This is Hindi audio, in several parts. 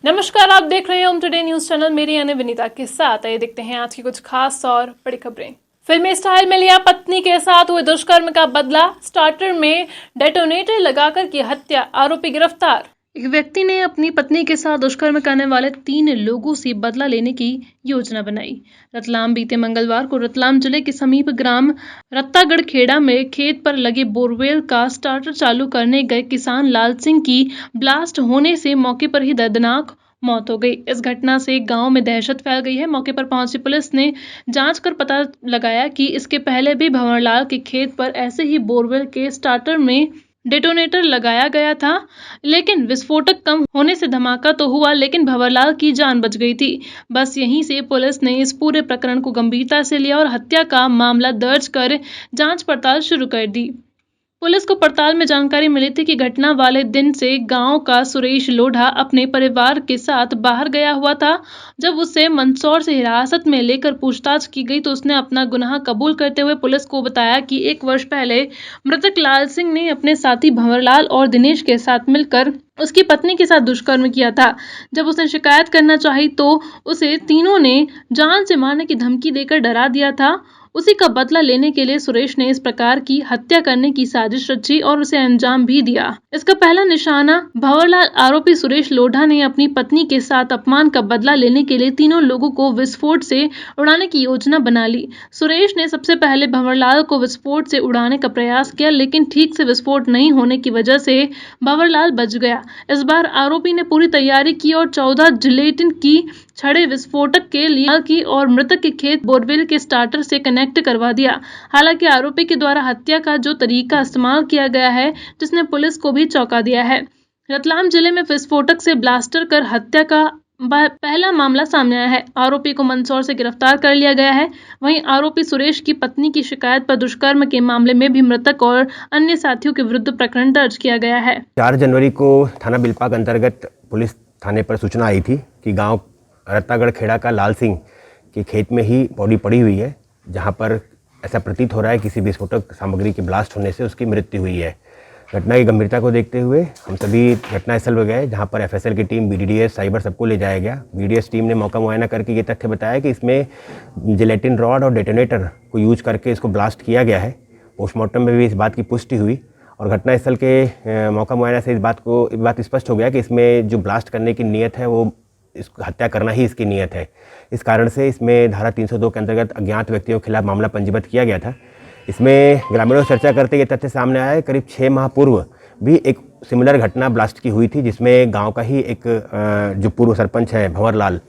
नमस्कार, आप देख रहे हैं होम टुडे न्यूज चैनल। मेरी यानी विनीता के साथ आइए देखते हैं आज की कुछ खास और बड़ी खबरें। फिल्मी स्टाइल में लिया पत्नी के साथ हुए दुष्कर्म का बदला, स्टार्टर में डेटोनेटर लगाकर की हत्या, आरोपी गिरफ्तार। एक व्यक्ति ने अपनी पत्नी के साथ दुष्कर्म करने वाले 3 लोगों से बदला लेने की योजना बनाई। रतलाम बीते मंगलवार को रतलाम जिले के समीप ग्राम रत्तागढ़ खेड़ा में खेत पर लगे बोरवेल का स्टार्टर चालू करने गए किसान लाल सिंह की ब्लास्ट होने से मौके पर ही दर्दनाक मौत हो गई। इस घटना से गांव में दहशत फैल गई है। मौके पर पहुंची पुलिस ने जांच कर पता लगाया कि इसके पहले भी भंवरलाल के खेत पर ऐसे ही बोरवेल के स्टार्टर में डेटोनेटर लगाया गया था, लेकिन विस्फोटक कम होने से धमाका तो हुआ, लेकिन भंवरलाल की जान बच गई थी। बस यहीं से पुलिस ने इस पूरे प्रकरण को गंभीरता से लिया और हत्या का मामला दर्ज कर जांच पड़ताल शुरू कर दी। पुलिस को पड़ताल में जानकारी मिली थी कि घटना वाले दिन से गांव का सुरेश लोढ़ा अपने परिवार के साथ बाहर गया हुआ था। जब उसे मंदसौर से हिरासत में लेकर पूछताछ की गई तो उसने अपना गुनाह कबूल करते हुए पुलिस को बताया कि 1 वर्ष पहले मृतक लाल सिंह ने अपने साथी भंवरलाल और दिनेश के साथ मिलकर उसकी पत्नी के साथ दुष्कर्म किया था। जब उसने शिकायत करना चाही तो उसे तीनों ने जान से मारने की धमकी देकर डरा दिया था। उसी का बदला लेने के लिए सुरेश ने इस प्रकार की हत्या करने की साजिश रची और उसे अंजाम भी दिया। इसका पहला निशाना भंवरलाल आरोपी सुरेश लोढ़ा ने अपनी पत्नी के साथ अपमान का बदला लेने के लिए तीनों लोगों को विस्फोट से उड़ाने की योजना बना ली। सुरेश ने सबसे पहले भंवरलाल को विस्फोट से उड़ाने का प्रयास किया, लेकिन ठीक से विस्फोट नहीं होने की वजह से भंवरलाल बच गया। इस बार आरोपी ने पूरी तैयारी की और 14 जिलेटिन की छड़े विस्फोटक के लिए की और मृतक के खेत बोरवेल के स्टार्टर से कनेक्ट करवा दिया। हालांकि आरोपी के द्वारा हत्या का जो तरीका इस्तेमाल किया गया है, जिसने पुलिस को भी चौंका दिया है। रतलाम जिले में विस्फोटक से ब्लास्टर कर हत्या का पहला मामला सामने आया है। आरोपी को मंदसौर से गिरफ्तार कर लिया गया है। वहीं आरोपी सुरेश की पत्नी की शिकायत पर दुष्कर्म के मामले में भी मृतक और अन्य साथियों के विरुद्ध प्रकरण दर्ज किया गया है। 4 जनवरी को थाना बिलपाक अंतर्गत पुलिस थाने पर सूचना आई थी कि गांव रत्तागढ़ खेड़ा का लाल सिंह के खेत में ही बॉडी पड़ी हुई है, जहां पर ऐसा प्रतीत हो रहा है किसी विस्फोटक सामग्री के ब्लास्ट होने से उसकी मृत्यु हुई है। घटना की गंभीरता को देखते हुए हम सभी घटनास्थल पर गए, जहां पर एफएसएल की टीम, बीडीडीएस, साइबर सबको ले जाया गया। बीडीएस टीम ने मौका मुआयना करके ये तथ्य बताया कि इसमें जिलेटिन रॉड और डेटोनेटर को यूज करके इसको ब्लास्ट किया गया है। पोस्टमार्टम में भी इस बात की पुष्टि हुई और घटनास्थल के मौका मुआयना से इस बात स्पष्ट हो गया कि इसमें जो ब्लास्ट करने की नीयत है वो इसको हत्या करना ही इसकी नीयत है। इस कारण से इसमें धारा 302 के अंतर्गत अज्ञात व्यक्तियों के खिलाफ मामला पंजीबद्ध किया गया था। इसमें ग्रामीणों से चर्चा करते ये तथ्य सामने आया है, करीब 6 माह पूर्व भी एक सिमिलर घटना ब्लास्ट की हुई थी, जिसमें गांव का ही एक जो पूर्व सरपंच है भंवरलाल,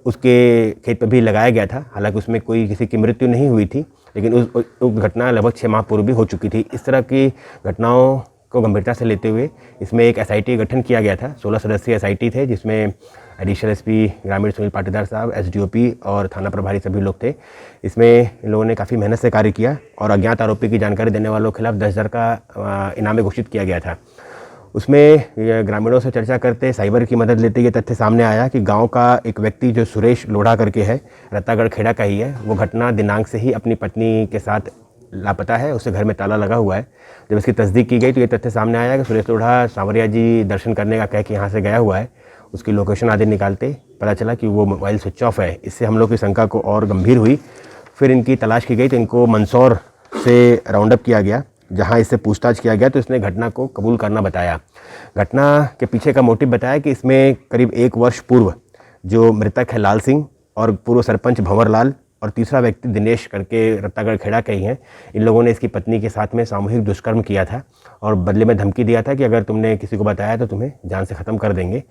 उसके खेत पर भी लगाया गया था। हालांकि उसमें कोई किसी की मृत्यु नहीं हुई थी, लेकिन उस घटना लगभग 6 माह पूर्व भी हो चुकी थी। इस तरह की घटनाओं को गंभीरता से लेते हुए इसमें एक एसआईटी गठन किया गया था। 16 सदस्यीय एसआईटी थे, जिसमें एडिशनल एसपी ग्रामीण सुनील पाटीदार साहब, एसडीओपी और थाना प्रभारी सभी लोग थे। इसमें इन लोगों ने काफ़ी मेहनत से कार्य किया और अज्ञात आरोपी की जानकारी देने वालों के खिलाफ 10,000 का इनाम घोषित किया गया था। उसमें ग्रामीणों से चर्चा करते, साइबर की मदद लेते ये तथ्य सामने आया कि गांव का एक व्यक्ति जो सुरेश लोढ़ा करके है, रत्तागढ़ खेड़ा का ही है, वो घटना दिनांक से ही अपनी पत्नी के साथ लापता है। उसके घर में ताला लगा हुआ है। जब इसकी तस्दीक की गई तो ये तथ्य सामने आया कि सुरेश लोढ़ा सांवरिया जी दर्शन करने का कह के यहाँ से गया हुआ है। उसकी लोकेशन आदि निकालते पता चला कि वो मोबाइल स्विच ऑफ है। इससे हम लोग की शंका को और गंभीर हुई। फिर इनकी तलाश की गई तो इनको मंदसौर से राउंड अप किया गया, जहाँ इससे पूछताछ किया गया तो इसने घटना को कबूल करना बताया। घटना के पीछे का मोटिव बताया कि इसमें करीब 1 वर्ष पूर्व जो मृतक है लाल सिंह और पूर्व सरपंच भंवरलाल और तीसरा व्यक्ति दिनेश करके रत्तागढ़ खेड़ा के ही हैं, इन लोगों ने इसकी पत्नी के साथ में सामूहिक दुष्कर्म किया था और बदले में धमकी दिया था कि अगर तुमने किसी को बताया तो तुम्हें जान से ख़त्म कर देंगे।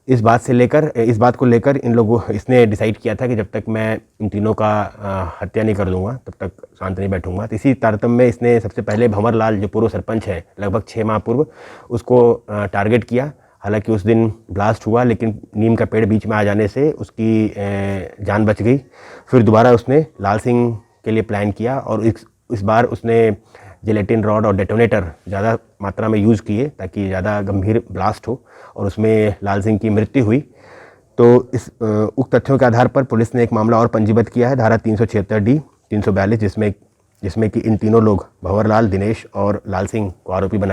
इस बात को लेकर इसने डिसाइड किया था कि जब तक मैं इन तीनों का हत्या नहीं कर दूंगा तब तक शांत नहीं बैठूंगा। तो इसी तारतम्य में इसने सबसे पहले भंवरलाल जो पूर्व सरपंच है, लगभग 6 माह पूर्व, उसको टारगेट किया। हालांकि उस दिन ब्लास्ट हुआ, लेकिन नीम का पेड़ बीच में आ जाने से उसकी जान बच गई। फिर दोबारा उसने लाल सिंह के लिए प्लान किया और इस बार उसने जिलेटिन रॉड और डेटोनेटर ज़्यादा मात्रा में यूज़ किए ताकि ज़्यादा गंभीर ब्लास्ट हो और उसमें लाल सिंह की मृत्यु हुई। तो इस उक्त तथ्यों के आधार पर पुलिस ने एक मामला और पंजीबद्ध किया है, धारा 376D, 342, जिसमें कि इन तीनों लोग भंवरलाल, दिनेश और लाल सिंह को आरोपी बनाया।